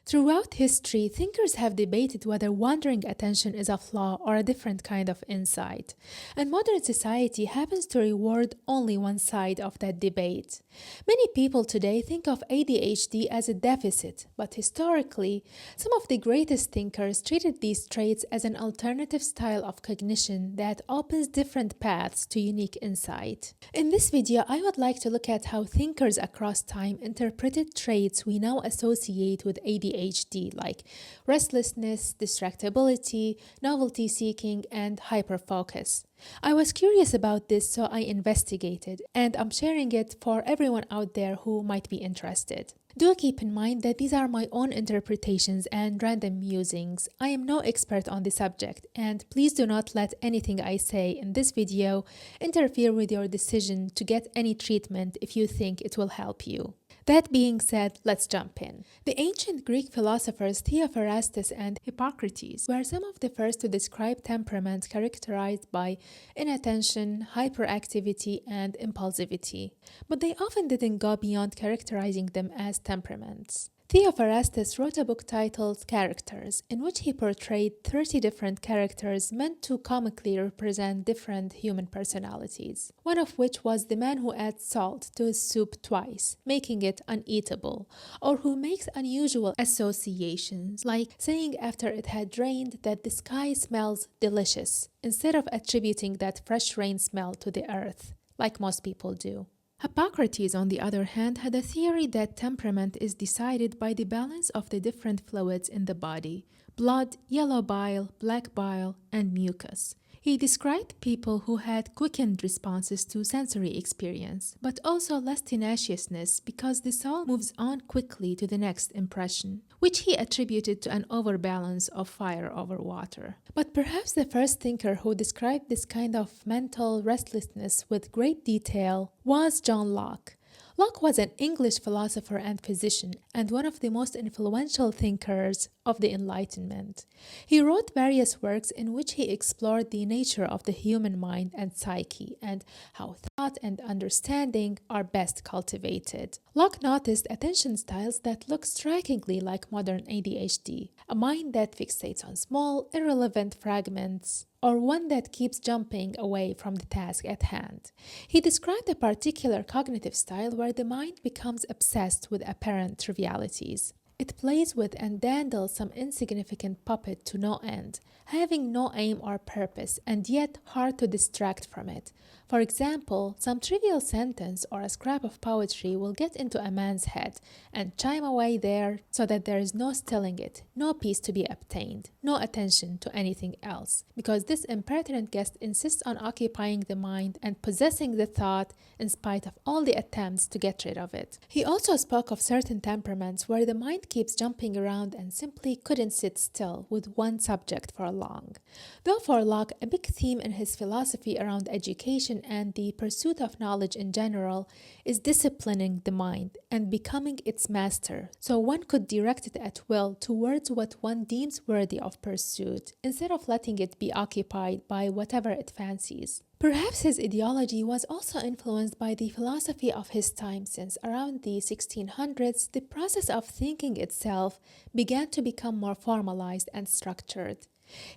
Throughout history, thinkers have debated whether wandering attention is a flaw or a different kind of insight. And modern society happens to reward only one side of that debate. Many people today think of ADHD as a deficit, but historically, some of the greatest thinkers treated these traits as an alternative style of cognition that opens different paths to unique insight. In this video, I would like to look at how thinkers across time interpreted traits we now associate with ADHD, like restlessness, distractibility, novelty seeking, and hyperfocus. I was curious about this, so I investigated, and I'm sharing it for everyone out there who might be interested. Do keep in mind that these are my own interpretations and random musings. I am no expert on the subject, and please do not let anything I say in this video interfere with your decision to get any treatment if you think it will help you. That being said, let's jump in. The ancient Greek philosophers Theophrastus and Hippocrates were some of the first to describe temperament characterized by inattention, hyperactivity, and impulsivity. But they often didn't go beyond characterizing them as temperaments. Theophrastus wrote a book titled Characters, in which he portrayed 30 different characters meant to comically represent different human personalities, one of which was the man who adds salt to his soup twice, making it uneatable, or who makes unusual associations, like saying after it had rained that the sky smells delicious, instead of attributing that fresh rain smell to the earth, like most people do. Hippocrates, on the other hand, had a theory that temperament is decided by the balance of the different fluids in the body: blood, yellow bile, black bile, and mucus. He described people who had quickened responses to sensory experience, but also less tenaciousness because the soul moves on quickly to the next impression, which he attributed to an overbalance of fire over water. But perhaps the first thinker who described this kind of mental restlessness with great detail was John Locke. Locke was an English philosopher and physician, and one of the most influential thinkers of the Enlightenment. He wrote various works in which he explored the nature of the human mind and psyche, and how thought and understanding are best cultivated. Locke noticed attention styles that look strikingly like modern ADHD, a mind that fixates on small, irrelevant fragments, or one that keeps jumping away from the task at hand. He described a particular cognitive style where the mind becomes obsessed with apparent trivialities. It plays with and dandles some insignificant puppet to no end, having no aim or purpose, and yet hard to distract from it. For example, some trivial sentence or a scrap of poetry will get into a man's head and chime away there so that there is no stilling it, no peace to be obtained, no attention to anything else, because this impertinent guest insists on occupying the mind and possessing the thought in spite of all the attempts to get rid of it. He also spoke of certain temperaments where the mind keeps jumping around and simply couldn't sit still with one subject for long. Though for Locke, a big theme in his philosophy around education and the pursuit of knowledge in general is disciplining the mind and becoming its master, so one could direct it at will towards what one deems worthy of pursuit, instead of letting it be occupied by whatever it fancies. Perhaps his ideology was also influenced by the philosophy of his time, since around the 1600s, the process of thinking itself began to become more formalized and structured.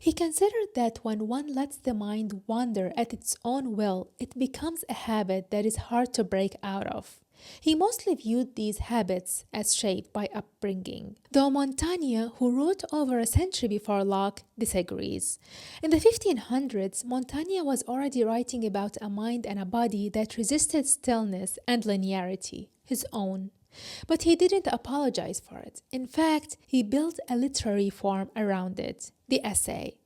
He considered that when one lets the mind wander at its own will, it becomes a habit that is hard to break out of. He mostly viewed these habits as shaped by upbringing, though Montaigne, who wrote over a century before Locke, disagrees. In the 1500s, Montaigne was already writing about a mind and a body that resisted stillness and linearity, his own. But he didn't apologize for it. In fact, he built a literary form around it, the essay.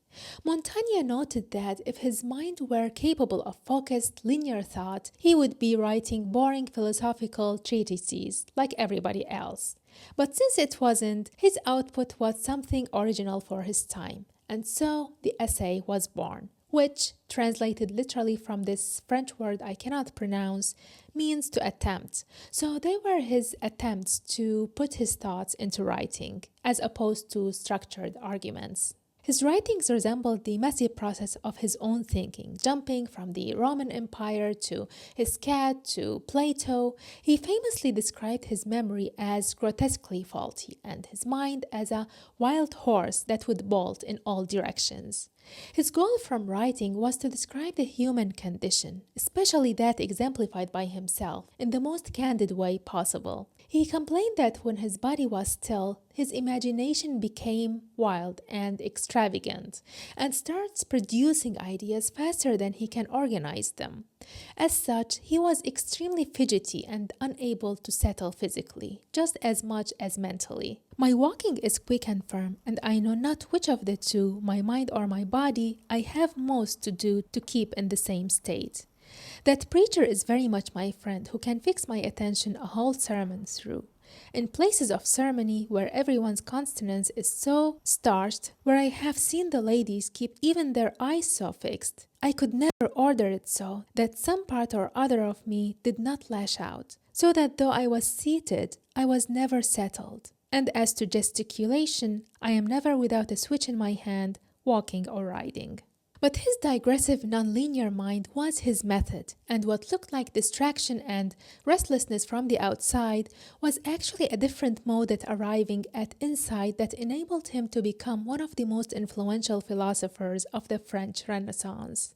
Montaigne noted that if his mind were capable of focused, linear thought, he would be writing boring philosophical treatises like everybody else. But since it wasn't, his output was something original for his time, and so the essay was born, which, translated literally from this French word I cannot pronounce, means to attempt. So they were his attempts to put his thoughts into writing, as opposed to structured arguments. His writings resembled the messy process of his own thinking, jumping from the Roman Empire to his cat to Plato. He famously described his memory as grotesquely faulty and his mind as a wild horse that would bolt in all directions. His goal from writing was to describe the human condition, especially that exemplified by himself, in the most candid way possible. He complained that when his body was still, his imagination became wild and extravagant and starts producing ideas faster than he can organize them. As such, he was extremely fidgety and unable to settle physically, just as much as mentally. My walking is quick and firm, and I know not which of the two, my mind or my body, I have most to do to keep in the same state. That preacher is very much my friend who can fix my attention a whole sermon through. In places of ceremony where everyone's consonance is so starched, where I have seen the ladies keep even their eyes so fixed, I could never order it so that some part or other of me did not lash out, so that though I was seated, I was never settled. And as to gesticulation, I am never without a switch in my hand, walking or riding. But his digressive nonlinear mind was his method, and what looked like distraction and restlessness from the outside was actually a different mode at arriving at insight that enabled him to become one of the most influential philosophers of the French Renaissance.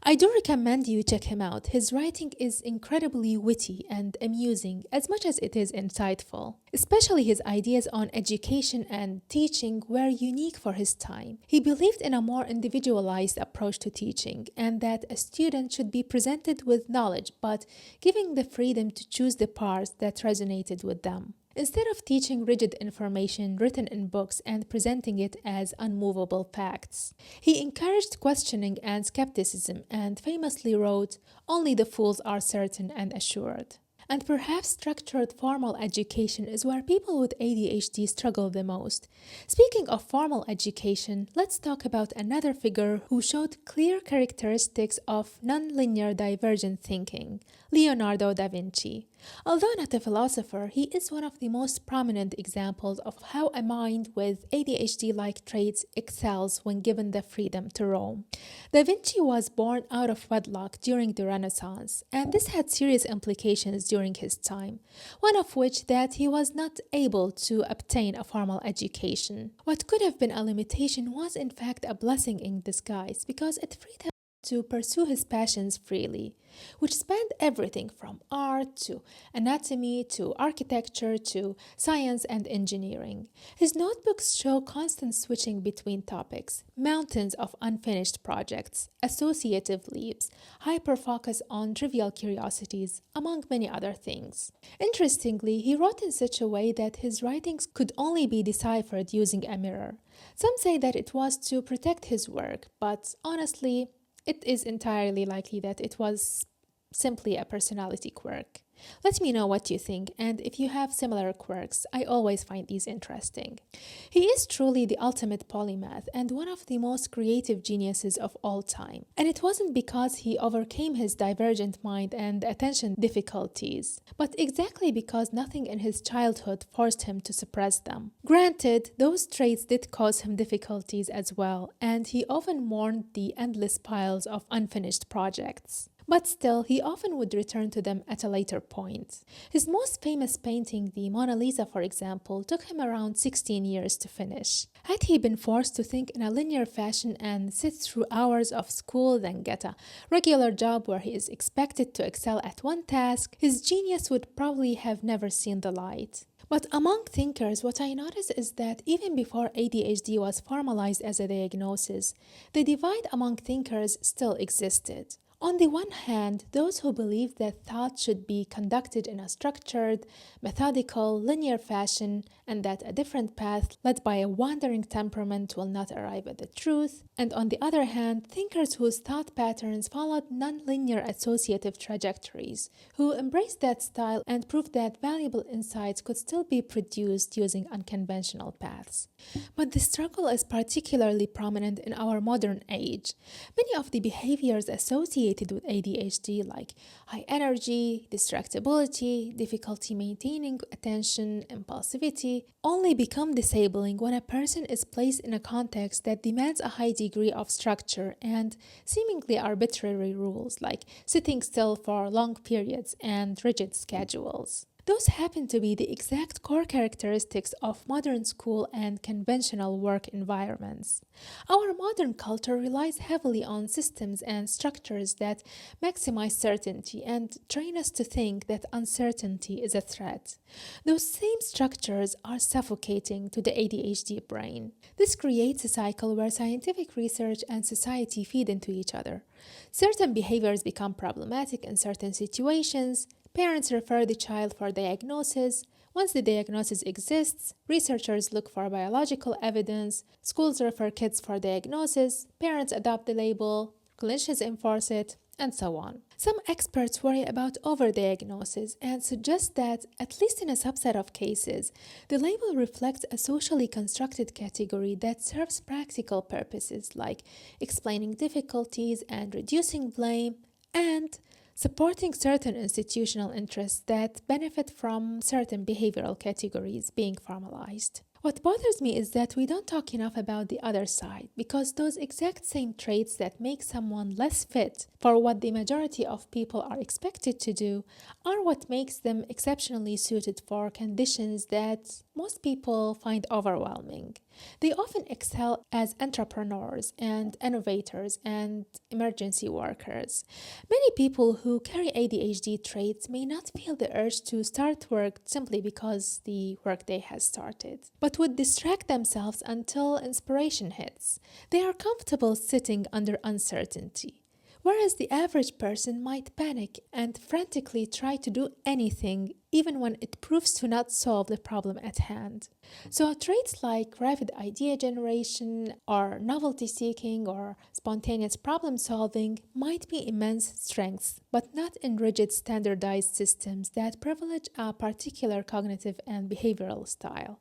I do recommend you check him out. His writing is incredibly witty and amusing as much as it is insightful. Especially his ideas on education and teaching were unique for his time. He believed in a more individualized approach to teaching and that a student should be presented with knowledge but giving the freedom to choose the parts that resonated with them. Instead of teaching rigid information written in books and presenting it as unmovable facts, he encouraged questioning and skepticism and famously wrote, "Only the fools are certain and assured." And perhaps structured formal education is where people with ADHD struggle the most. Speaking of formal education, let's talk about another figure who showed clear characteristics of nonlinear divergent thinking, Leonardo da Vinci. Although not a philosopher, he is one of the most prominent examples of how a mind with ADHD-like traits excels when given the freedom to roam. Da Vinci was born out of wedlock during the Renaissance, and this had serious implications during his time, one of which that he was not able to obtain a formal education. What could have been a limitation was in fact a blessing in disguise because it freed him to pursue his passions freely, which spanned everything from art to anatomy to architecture to science and engineering. His notebooks show constant switching between topics, mountains of unfinished projects, associative leaps, hyper-focus on trivial curiosities, among many other things. Interestingly, he wrote in such a way that his writings could only be deciphered using a mirror. Some say that it was to protect his work, but honestly, it is entirely likely that it was simply a personality quirk. Let me know what you think, and if you have similar quirks, I always find these interesting. He is truly the ultimate polymath and one of the most creative geniuses of all time. And it wasn't because he overcame his divergent mind and attention difficulties, but exactly because nothing in his childhood forced him to suppress them. Granted, those traits did cause him difficulties as well, and he often mourned the endless piles of unfinished projects. But still, he often would return to them at a later point. His most famous painting, the Mona Lisa, for example, took him around 16 years to finish. Had he been forced to think in a linear fashion and sit through hours of school, then get a regular job where he is expected to excel at one task, his genius would probably have never seen the light. But among thinkers, what I notice is that even before ADHD was formalized as a diagnosis, the divide among thinkers still existed. On the one hand, those who believed that thought should be conducted in a structured, methodical, linear fashion, and that a different path led by a wandering temperament will not arrive at the truth, and on the other hand, thinkers whose thought patterns followed non-linear associative trajectories, who embraced that style and proved that valuable insights could still be produced using unconventional paths. But the struggle is particularly prominent in our modern age. Many of the behaviors associated associated with ADHD, like high energy, distractibility, difficulty maintaining attention, impulsivity, only become disabling when a person is placed in a context that demands a high degree of structure and seemingly arbitrary rules, like sitting still for long periods and rigid schedules. Those happen to be the exact core characteristics of modern school and conventional work environments. Our modern culture relies heavily on systems and structures that maximize certainty and train us to think that uncertainty is a threat. Those same structures are suffocating to the ADHD brain. This creates a cycle where scientific research and society feed into each other. Certain behaviors become problematic in certain situations. Parents refer the child for diagnosis. Once the diagnosis exists, researchers look for biological evidence. Schools refer kids for diagnosis. Parents adopt the label. Clinicians enforce it, and so on. Some experts worry about overdiagnosis and suggest that, at least in a subset of cases, the label reflects a socially constructed category that serves practical purposes like explaining difficulties and reducing blame, and supporting certain institutional interests that benefit from certain behavioral categories being formalized. What bothers me is that we don't talk enough about the other side, because those exact same traits that make someone less fit for what the majority of people are expected to do are what makes them exceptionally suited for conditions that most people find overwhelming. They often excel as entrepreneurs and innovators and emergency workers. Many people who carry ADHD traits may not feel the urge to start work simply because the workday has started, but would distract themselves until inspiration hits. They are comfortable sitting under uncertainty, whereas the average person might panic and frantically try to do anything even when it proves to not solve the problem at hand. So traits like rapid idea generation or novelty seeking or spontaneous problem solving might be immense strengths, but not in rigid standardized systems that privilege a particular cognitive and behavioral style.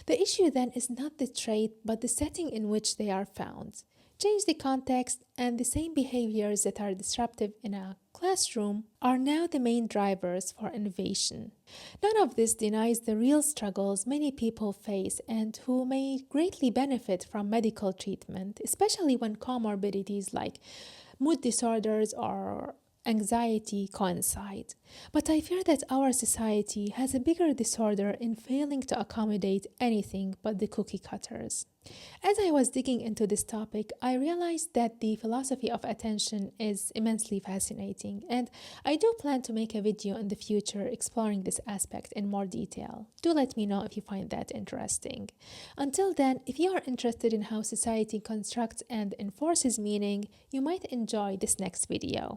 The issue then is not the trait, but the setting in which they are found. Change the context, and the same behaviors that are disruptive in a classroom are now the main drivers for innovation. None of this denies the real struggles many people face and who may greatly benefit from medical treatment, especially when comorbidities like mood disorders or anxiety coincide. But I fear that our society has a bigger disorder in failing to accommodate anything but the cookie cutters. As I was digging into this topic, I realized that the philosophy of attention is immensely fascinating, and I do plan to make a video in the future exploring this aspect in more detail. Do let me know if you find that interesting. Until then, if you are interested in how society constructs and enforces meaning, you might enjoy this next video.